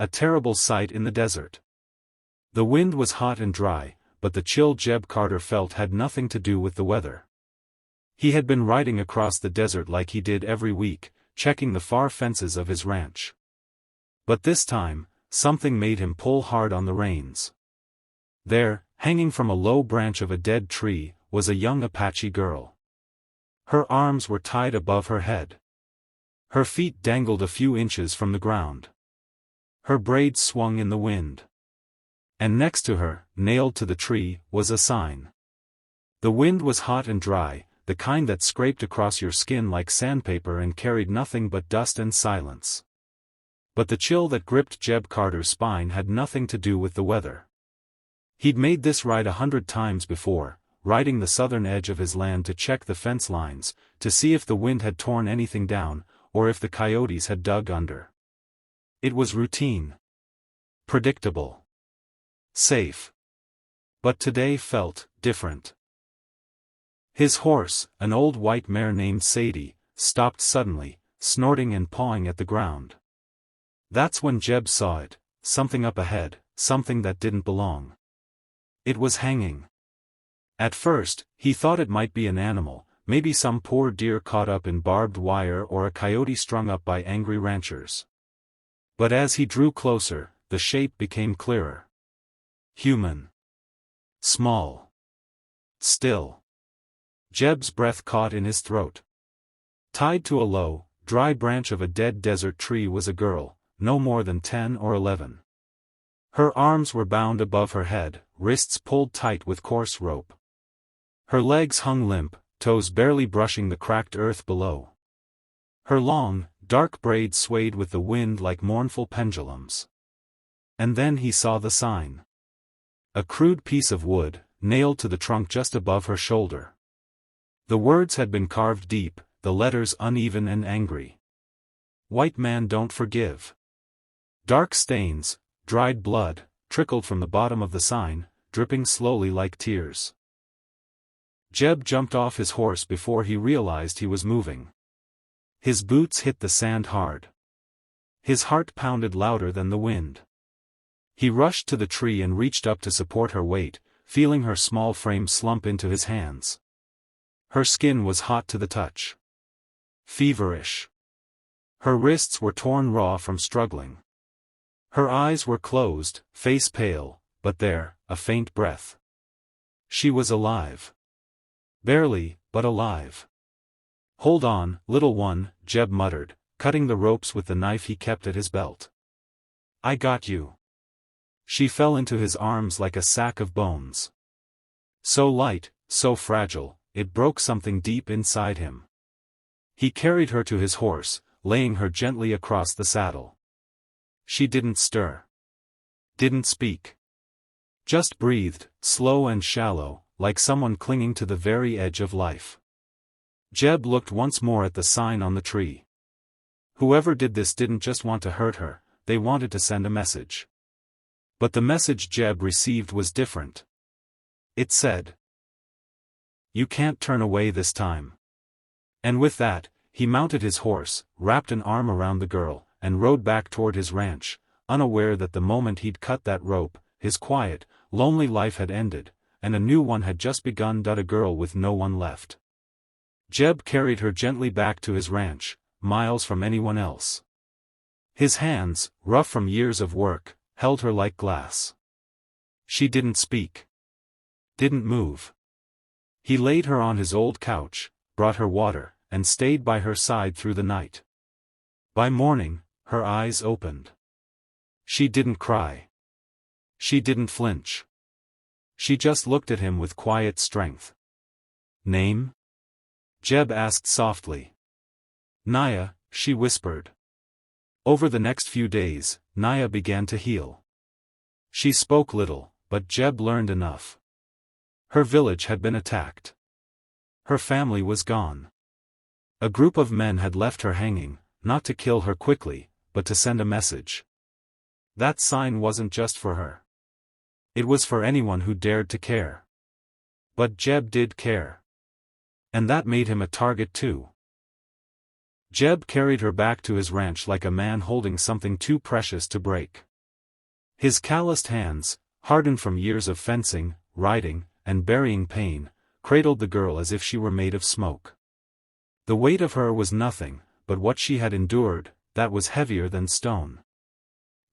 A terrible sight in the desert. The wind was hot and dry, but the chill Jeb Carter felt had nothing to do with the weather. He had been riding across the desert like he did every week, checking the far fences of his ranch. But this time, something made him pull hard on the reins. There, hanging from a low branch of a dead tree, was a young Apache girl. Her arms were tied above her head. Her feet dangled a few inches from the ground. Her braids swung in the wind. And next to her, nailed to the tree, was a sign. The wind was hot and dry, the kind that scraped across your skin like sandpaper and carried nothing but dust and silence. But the chill that gripped Jeb Carter's spine had nothing to do with the weather. He'd made this ride 100 times before, riding the southern edge of his land to check the fence lines, to see if the wind had torn anything down, or if the coyotes had dug under. It was routine. Predictable. Safe. But today felt different. His horse, an old white mare named Sadie, stopped suddenly, snorting and pawing at the ground. That's when Jeb saw it, something up ahead, something that didn't belong. It was hanging. At first, he thought it might be an animal, maybe some poor deer caught up in barbed wire or a coyote strung up by angry ranchers. But as he drew closer, the shape became clearer. Human. Small. Still. Jeb's breath caught in his throat. Tied to a low, dry branch of a dead desert tree was a girl, no more than 10 or 11. Her arms were bound above her head, wrists pulled tight with coarse rope. Her legs hung limp, toes barely brushing the cracked earth below. Her long, dark braids swayed with the wind like mournful pendulums. And then he saw the sign. A crude piece of wood, nailed to the trunk just above her shoulder. The words had been carved deep, the letters uneven and angry. White man don't forgive. Dark stains, dried blood, trickled from the bottom of the sign, dripping slowly like tears. Jeb jumped off his horse before he realized he was moving. His boots hit the sand hard. His heart pounded louder than the wind. He rushed to the tree and reached up to support her weight, feeling her small frame slump into his hands. Her skin was hot to the touch. Feverish. Her wrists were torn raw from struggling. Her eyes were closed, face pale, but there, a faint breath. She was alive. Barely, but alive. Hold on, little one, Jeb muttered, cutting the ropes with the knife he kept at his belt. I got you. She fell into his arms like a sack of bones. So light, so fragile, it broke something deep inside him. He carried her to his horse, laying her gently across the saddle. She didn't stir. Didn't speak. Just breathed, slow and shallow, like someone clinging to the very edge of life. Jeb looked once more at the sign on the tree. Whoever did this didn't just want to hurt her, they wanted to send a message. But the message Jeb received was different. It said, "You can't turn away this time." And with that, he mounted his horse, wrapped an arm around the girl, and rode back toward his ranch, unaware that the moment he'd cut that rope, his quiet, lonely life had ended, and a new one had just begun. A girl with no one left. Jeb carried her gently back to his ranch, miles from anyone else. His hands, rough from years of work, held her like glass. She didn't speak. Didn't move. He laid her on his old couch, brought her water, and stayed by her side through the night. By morning, her eyes opened. She didn't cry. She didn't flinch. She just looked at him with quiet strength. Name? Jeb asked softly. Naya, she whispered. Over the next few days, Naya began to heal. She spoke little, but Jeb learned enough. Her village had been attacked. Her family was gone. A group of men had left her hanging, not to kill her quickly, but to send a message. That sign wasn't just for her. It was for anyone who dared to care. But Jeb did care. And that made him a target too. Jeb carried her back to his ranch like a man holding something too precious to break. His calloused hands, hardened from years of fencing, riding, and burying pain, cradled the girl as if she were made of smoke. The weight of her was nothing, but what she had endured, that was heavier than stone.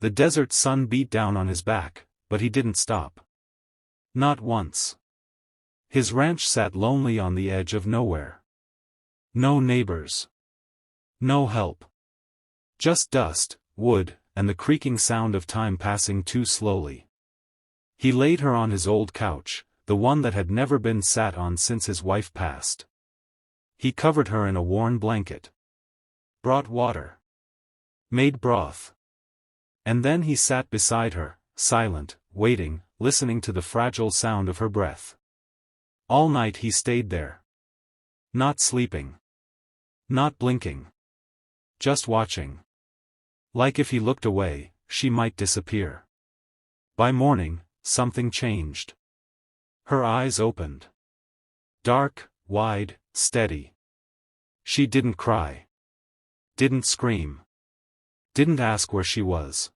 The desert sun beat down on his back, but he didn't stop. Not once. His ranch sat lonely on the edge of nowhere. No neighbors. No help. Just dust, wood, and the creaking sound of time passing too slowly. He laid her on his old couch, the one that had never been sat on since his wife passed. He covered her in a worn blanket. Brought water. Made broth. And then he sat beside her, silent, waiting, listening to the fragile sound of her breath. All night he stayed there. Not sleeping. Not blinking. Just watching. Like if he looked away, she might disappear. By morning, something changed. Her eyes opened. Dark, wide, steady. She didn't cry. Didn't scream. Didn't ask where she was.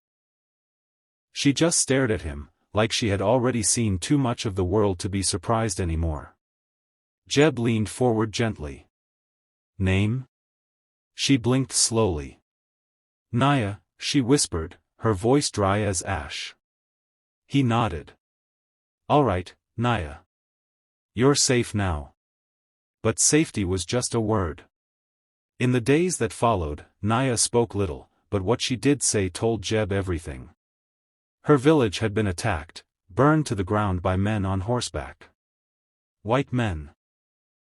She just stared at him, like she had already seen too much of the world to be surprised anymore. Jeb leaned forward gently. Name? She blinked slowly. Naya, she whispered, her voice dry as ash. He nodded. All right, Naya. You're safe now. But safety was just a word. In the days that followed, Naya spoke little, but what she did say told Jeb everything. Her village had been attacked, burned to the ground by men on horseback. White men.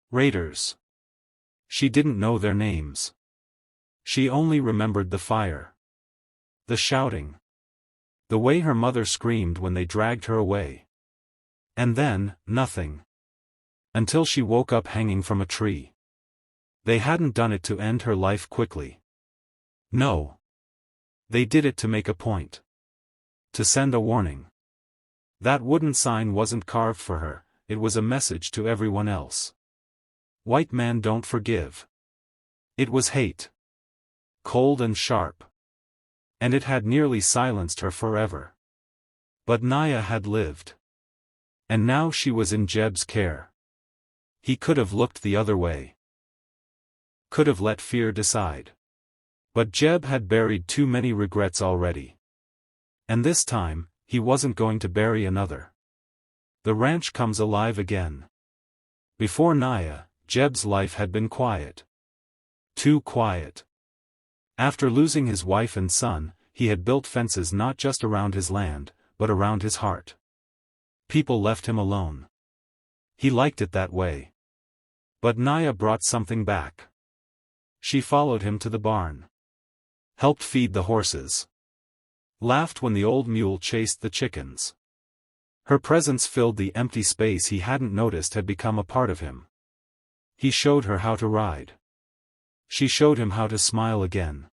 Raiders. She didn't know their names. She only remembered the fire. The shouting. The way her mother screamed when they dragged her away. And then, nothing. Until she woke up hanging from a tree. They hadn't done it to end her life quickly. No. They did it to make a point. To send a warning. That wooden sign wasn't carved for her, it was a message to everyone else. White men don't forgive. It was hate. Cold and sharp. And it had nearly silenced her forever. But Naya had lived. And now she was in Jeb's care. He could have looked the other way. Could have let fear decide. But Jeb had buried too many regrets already. And this time, he wasn't going to bury another. The ranch comes alive again. Before Naya, Jeb's life had been quiet. Too quiet. After losing his wife and son, he had built fences not just around his land, but around his heart. People left him alone. He liked it that way. But Naya brought something back. She followed him to the barn. Helped feed the horses. Laughed when the old mule chased the chickens. Her presence filled the empty space he hadn't noticed had become a part of him. He showed her how to ride. She showed him how to smile again.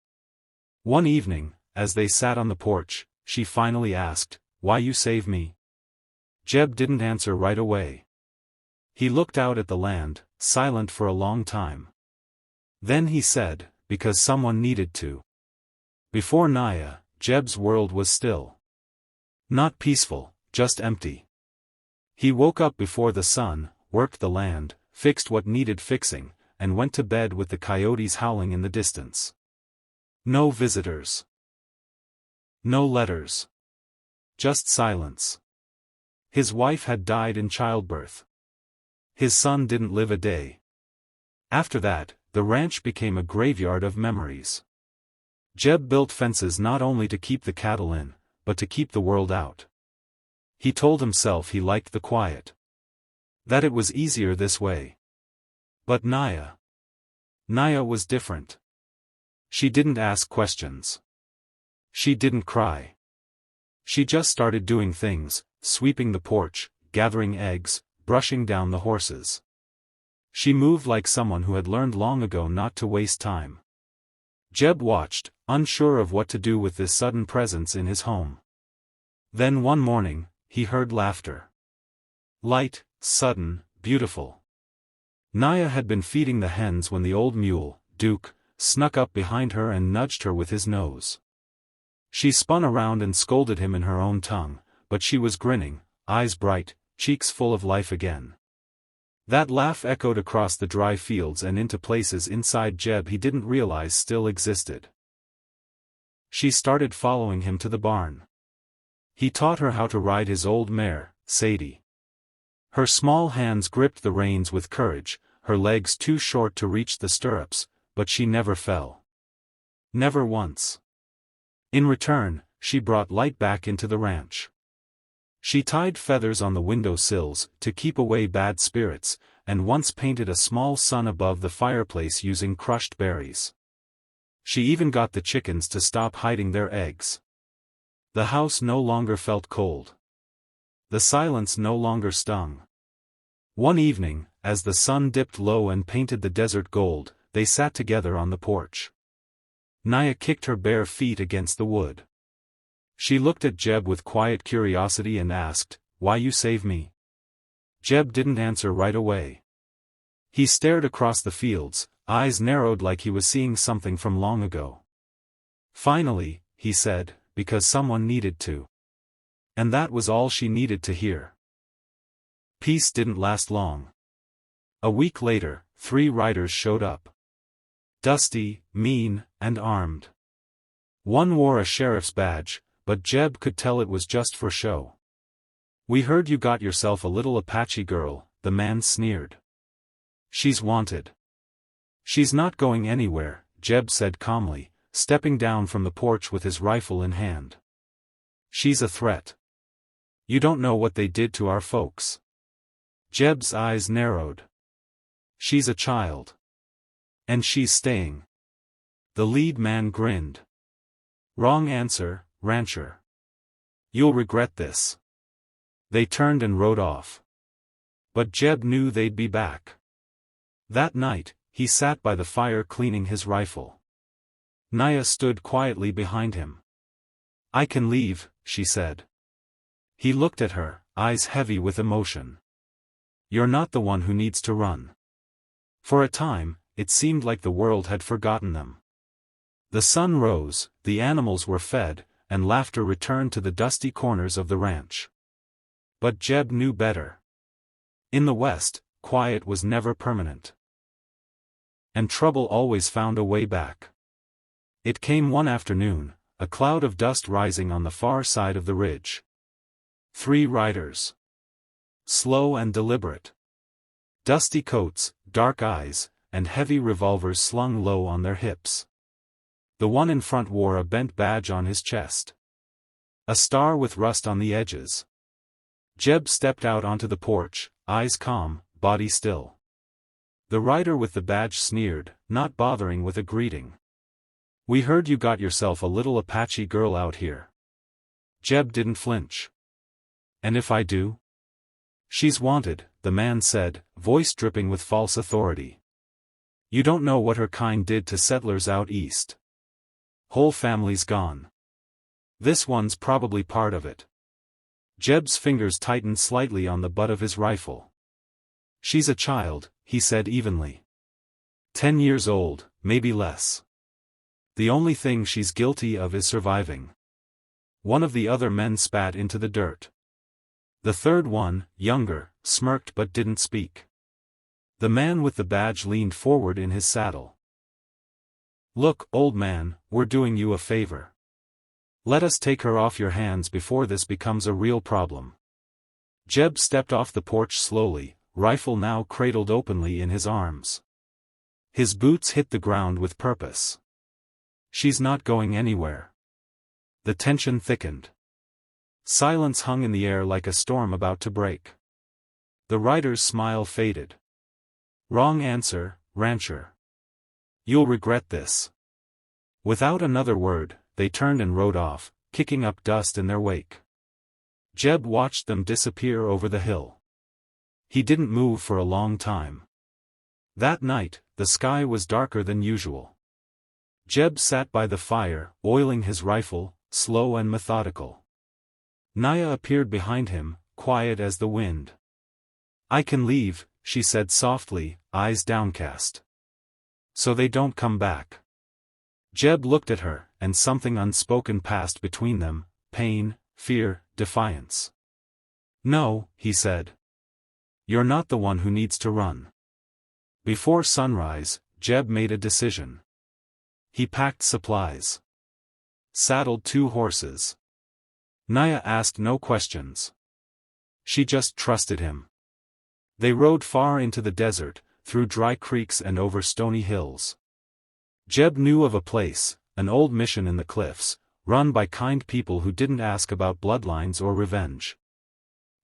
One evening, as they sat on the porch, she finally asked, "Why you save me?" Jeb didn't answer right away. He looked out at the land, silent for a long time. Then he said, "Because someone needed to." Before Naya, Jeb's world was still. Not peaceful, just empty. He woke up before the sun, worked the land, fixed what needed fixing, and went to bed with the coyotes howling in the distance. No visitors. No letters. Just silence. His wife had died in childbirth. His son didn't live a day. After that, the ranch became a graveyard of memories. Jeb built fences not only to keep the cattle in, but to keep the world out. He told himself he liked the quiet. That it was easier this way. But Naya was different. She didn't ask questions. She didn't cry. She just started doing things, sweeping the porch, gathering eggs, brushing down the horses. She moved like someone who had learned long ago not to waste time. Jeb watched, unsure of what to do with this sudden presence in his home. Then one morning, he heard laughter. Light, sudden, beautiful. Naya had been feeding the hens when the old mule, Duke, snuck up behind her and nudged her with his nose. She spun around and scolded him in her own tongue, but she was grinning, eyes bright, cheeks full of life again. That laugh echoed across the dry fields and into places inside Jeb he didn't realize still existed. She started following him to the barn. He taught her how to ride his old mare, Sadie. Her small hands gripped the reins with courage, her legs too short to reach the stirrups, but she never fell. Never once. In return, she brought light back into the ranch. She tied feathers on the window sills to keep away bad spirits, and once painted a small sun above the fireplace using crushed berries. She even got the chickens to stop hiding their eggs. The house no longer felt cold. The silence no longer stung. One evening, as the sun dipped low and painted the desert gold, they sat together on the porch. Naya kicked her bare feet against the wood. She looked at Jeb with quiet curiosity and asked, "Why you save me?" Jeb didn't answer right away. He stared across the fields, eyes narrowed like he was seeing something from long ago. Finally, he said, "Because someone needed to." And that was all she needed to hear. Peace didn't last long. A week later, 3 riders showed up. Dusty, mean, and armed. One wore a sheriff's badge, but Jeb could tell it was just for show. "We heard you got yourself a little Apache girl," the man sneered. "She's wanted." "She's not going anywhere," Jeb said calmly, stepping down from the porch with his rifle in hand. "She's a threat. You don't know what they did to our folks." Jeb's eyes narrowed. "She's a child. And she's staying." The lead man grinned. "Wrong answer, rancher. You'll regret this." They turned and rode off. But Jeb knew they'd be back. That night, he sat by the fire cleaning his rifle. Naya stood quietly behind him. "I can leave," she said. He looked at her, eyes heavy with emotion. "You're not the one who needs to run." For a time, it seemed like the world had forgotten them. The sun rose, the animals were fed, and laughter returned to the dusty corners of the ranch. But Jeb knew better. In the West, quiet was never permanent. And trouble always found a way back. It came one afternoon, a cloud of dust rising on the far side of the ridge. 3 riders. Slow and deliberate. Dusty coats, dark eyes, and heavy revolvers slung low on their hips. The one in front wore a bent badge on his chest. A star with rust on the edges. Jeb stepped out onto the porch, eyes calm, body still. The rider with the badge sneered, not bothering with a greeting. "We heard you got yourself a little Apache girl out here." Jeb didn't flinch. "And if I do?" "She's wanted," the man said, voice dripping with false authority. "You don't know what her kind did to settlers out east. Whole family's gone. This one's probably part of it." Jeb's fingers tightened slightly on the butt of his rifle. "She's a child," he said evenly. 10 years old, maybe less. The only thing she's guilty of is surviving." One of the other men spat into the dirt. The third one, younger, smirked but didn't speak. The man with the badge leaned forward in his saddle. "Look, old man, we're doing you a favor. Let us take her off your hands before this becomes a real problem." Jeb stepped off the porch slowly, rifle now cradled openly in his arms. His boots hit the ground with purpose. "She's not going anywhere." The tension thickened. Silence hung in the air like a storm about to break. The rider's smile faded. "Wrong answer, rancher. You'll regret this." Without another word, they turned and rode off, kicking up dust in their wake. Jeb watched them disappear over the hill. He didn't move for a long time. That night, the sky was darker than usual. Jeb sat by the fire, oiling his rifle, slow and methodical. Naya appeared behind him, quiet as the wind. "I can leave," she said softly, eyes downcast. "So they don't come back." Jeb looked at her, and something unspoken passed between them, pain, fear, defiance. "No," he said. "You're not the one who needs to run." Before sunrise, Jeb made a decision. He packed supplies. Saddled 2 horses. Naya asked no questions. She just trusted him. They rode far into the desert, through dry creeks and over stony hills. Jeb knew of a place, an old mission in the cliffs, run by kind people who didn't ask about bloodlines or revenge.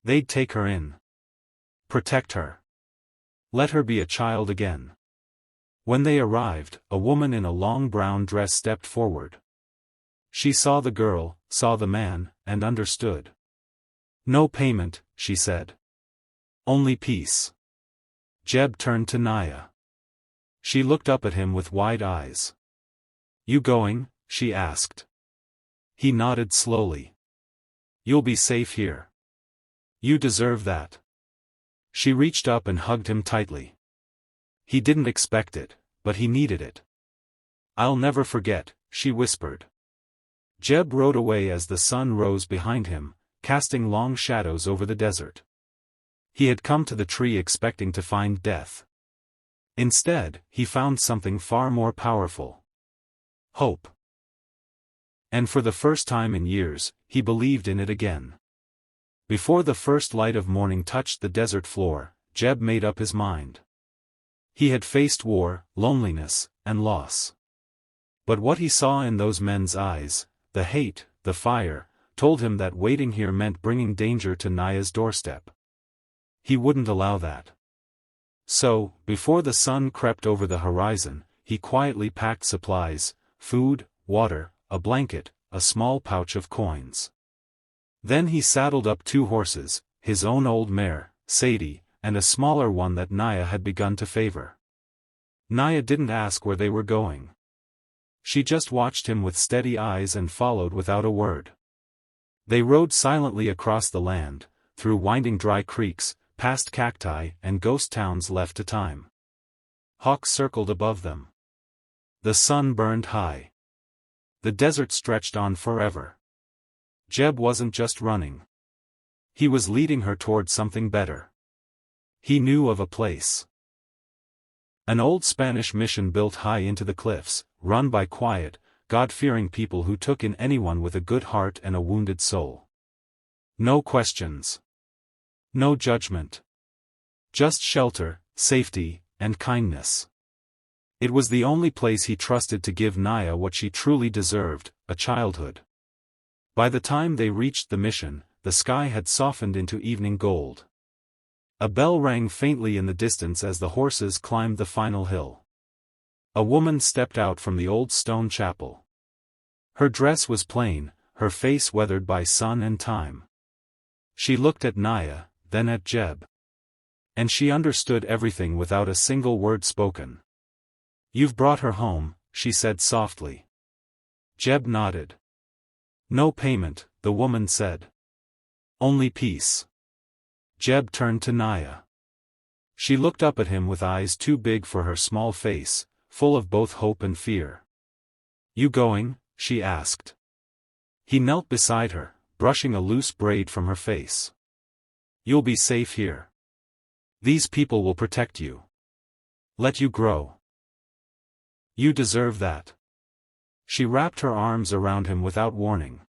They'd take her in. Protect her. Let her be a child again. When they arrived, a woman in a long brown dress stepped forward. She saw the girl, saw the man, and understood. "No payment," she said. "Only peace." Jeb turned to Naya. She looked up at him with wide eyes. "You going?" she asked. He nodded slowly. "You'll be safe here. You deserve that." She reached up and hugged him tightly. He didn't expect it, but he needed it. "I'll never forget," she whispered. Jeb rode away as the sun rose behind him, casting long shadows over the desert. He had come to the tree expecting to find death. Instead, he found something far more powerful. Hope. And for the first time in years, he believed in it again. Before the first light of morning touched the desert floor, Jeb made up his mind. He had faced war, loneliness, and loss. But what he saw in those men's eyes, the hate, the fire, told him that waiting here meant bringing danger to Naya's doorstep. He wouldn't allow that. So, before the sun crept over the horizon, he quietly packed supplies, food, water, a blanket, a small pouch of coins. Then he saddled up 2 horses, his own old mare, Sadie, and a smaller one that Naya had begun to favor. Naya didn't ask where they were going. She just watched him with steady eyes and followed without a word. They rode silently across the land, through winding dry creeks, past cacti and ghost towns left to time. Hawks circled above them. The sun burned high. The desert stretched on forever. Jeb wasn't just running. He was leading her toward something better. He knew of a place. An old Spanish mission built high into the cliffs, run by quiet, God-fearing people who took in anyone with a good heart and a wounded soul. No questions. No judgment. Just shelter, safety, and kindness. It was the only place he trusted to give Naya what she truly deserved, a childhood. By the time they reached the mission, the sky had softened into evening gold. A bell rang faintly in the distance as the horses climbed the final hill. A woman stepped out from the old stone chapel. Her dress was plain, her face weathered by sun and time. She looked at Naya, then at Jeb. And she understood everything without a single word spoken. "You've brought her home," she said softly. Jeb nodded. "No payment," the woman said. "Only peace." Jeb turned to Naya. She looked up at him with eyes too big for her small face, full of both hope and fear. "You going?" she asked. He knelt beside her, brushing a loose braid from her face. "You'll be safe here. These people will protect you. Let you grow. You deserve that." She wrapped her arms around him without warning.